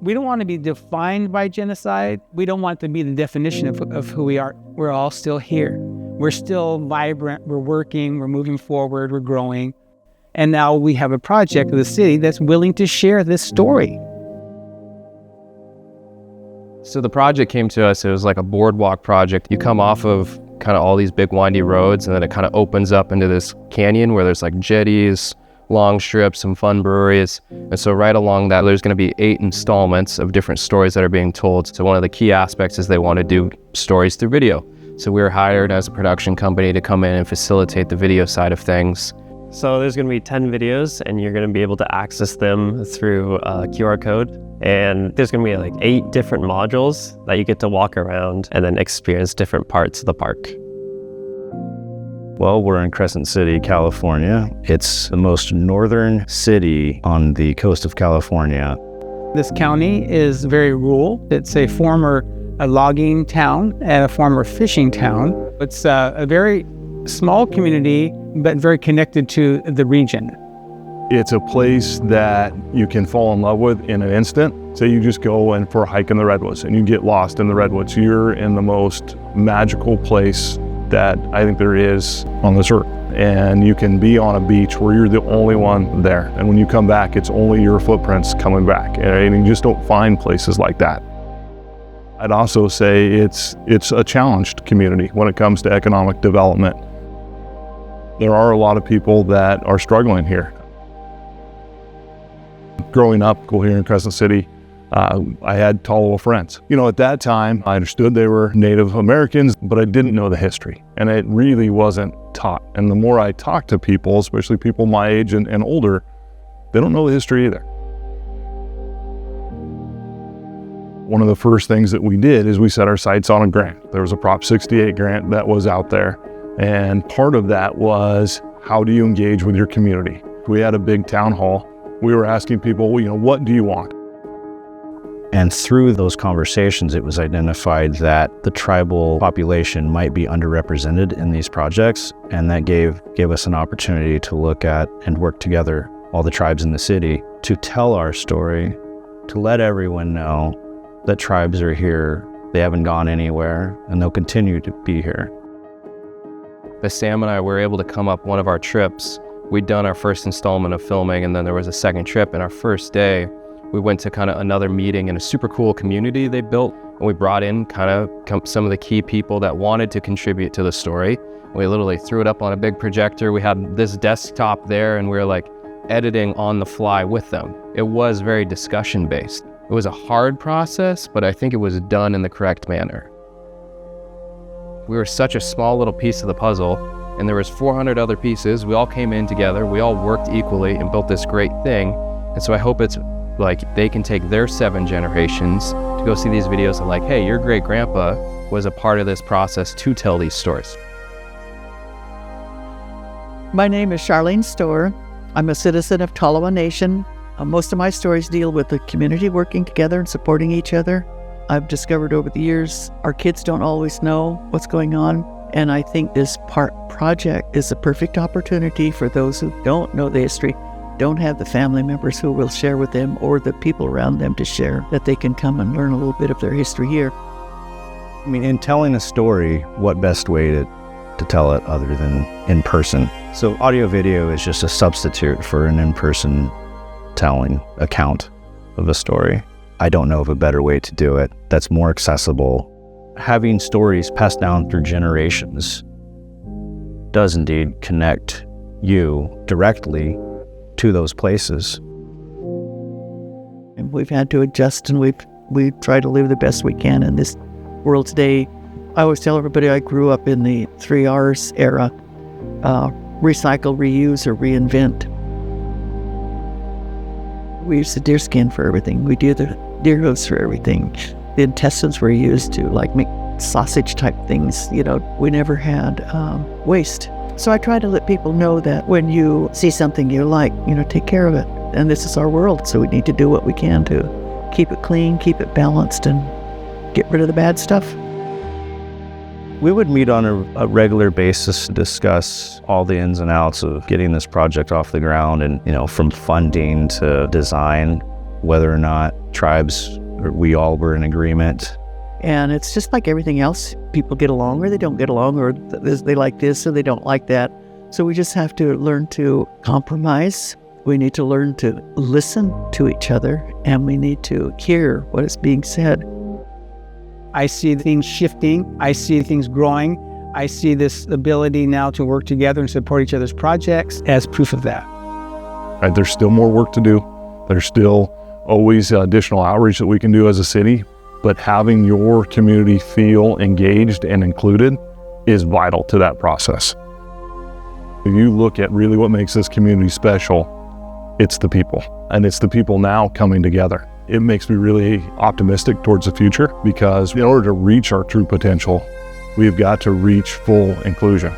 We don't want to be defined by genocide. We don't want to be the definition of who we are. We're all still here. We're still vibrant. We're working. We're moving forward. We're growing. And now we have a project of the city that's willing to share this story. So the project came to us, it was like a boardwalk project. You come off of kind of all these big windy roads, and then it kind of opens up into this canyon where there's like jetties, long strips, some fun breweries. And so right along that, there's going to be 8 installments of different stories that are being told. So one of the key aspects is they want to do stories through video. So we were hired as a production company to come in and facilitate the video side of things. So there's going to be 10 videos, and you're going to be able to access them through a QR code. And there's going to be like 8 different modules that you get to walk around and then experience different parts of the park. Well, we're in Crescent City, California. It's the most northern city on the coast of California. This county is very rural. It's a former logging town and a former fishing town. It's a very small community, but very connected to the region. It's a place that you can fall in love with in an instant. So you just go in for a hike in the redwoods and you get lost in the redwoods. You're in the most magical place that I think there is on this earth. And you can be on a beach where you're the only one there. And when you come back, it's only your footprints coming back. And you just don't find places like that. I'd also say it's a challenged community when it comes to economic development. There are a lot of people that are struggling here. Growing up here in Crescent City, I had Tolowa friends. You know, at that time, I understood they were Native Americans, but I didn't know the history, and it really wasn't taught. And the more I talk to people, especially people my age and older, they don't know the history either. One of the first things that we did is we set our sights on a grant. There was a Prop 68 grant that was out there, and part of that was, how do you engage with your community? We had a big town hall. We were asking people, well, you know, what do you want? And through those conversations, it was identified that the tribal population might be underrepresented in these projects, and that gave us an opportunity to look at and work together, all the tribes in the city, to tell our story, to let everyone know that tribes are here, they haven't gone anywhere, and they'll continue to be here. Sam and I were able to come up one of our trips. We'd done our first installment of filming, and then there was a second trip. And our first day, we went to kind of another meeting in a super cool community they built. And we brought in kind of some of the key people that wanted to contribute to the story. We literally threw it up on a big projector. We had this desktop there, and we were like editing on the fly with them. It was very discussion based. It was a hard process, but I think it was done in the correct manner. We were such a small little piece of the puzzle, and there was 400 other pieces. We all came in together, we all worked equally and built this great thing. And so I hope it's like they can take their 7 generations to go see these videos and like, hey, your great grandpa was a part of this process to tell these stories. My name is Charlene Storer. I'm a citizen of Tolowa Nation. Most of my stories deal with the community working together and supporting each other. I've discovered over the years, our kids don't always know what's going on. And I think this project is a perfect opportunity for those who don't know the history, don't have the family members who will share with them or the people around them to share, that they can come and learn a little bit of their history here. I mean, in telling a story, what best way to tell it other than in person? So audio video is just a substitute for an in-person telling account of a story. I don't know of a better way to do it that's more accessible. Having stories passed down through generations does indeed connect you directly to those places. And we've had to adjust, and we try to live the best we can in this world today. I always tell everybody I grew up in the 3 R's era: recycle, reuse, or reinvent. We use the deer skin for everything. We do the deer hooves for everything. The intestines were used to like make sausage type things. You know, we never had waste. So I try to let people know that when you see something you like, you know, take care of it. And this is our world, so we need to do what we can to keep it clean, keep it balanced, and get rid of the bad stuff. We would meet on a regular basis to discuss all the ins and outs of getting this project off the ground, and, you know, from funding to design. whether or not tribes, or we all were in agreement. And it's just like everything else. People get along or they don't get along, or they like this or they don't like that. So we just have to learn to compromise. We need to learn to listen to each other, and we need to hear what is being said. I see things shifting. I see things growing. I see this ability now to work together and support each other's projects as proof of that. Right, there's still more work to do. There's still always additional outreach that we can do as a city, but having your community feel engaged and included is vital to that process. If you look at really what makes this community special, it's the people, and it's the people now coming together. It makes me really optimistic towards the future, because in order to reach our true potential, we've got to reach full inclusion.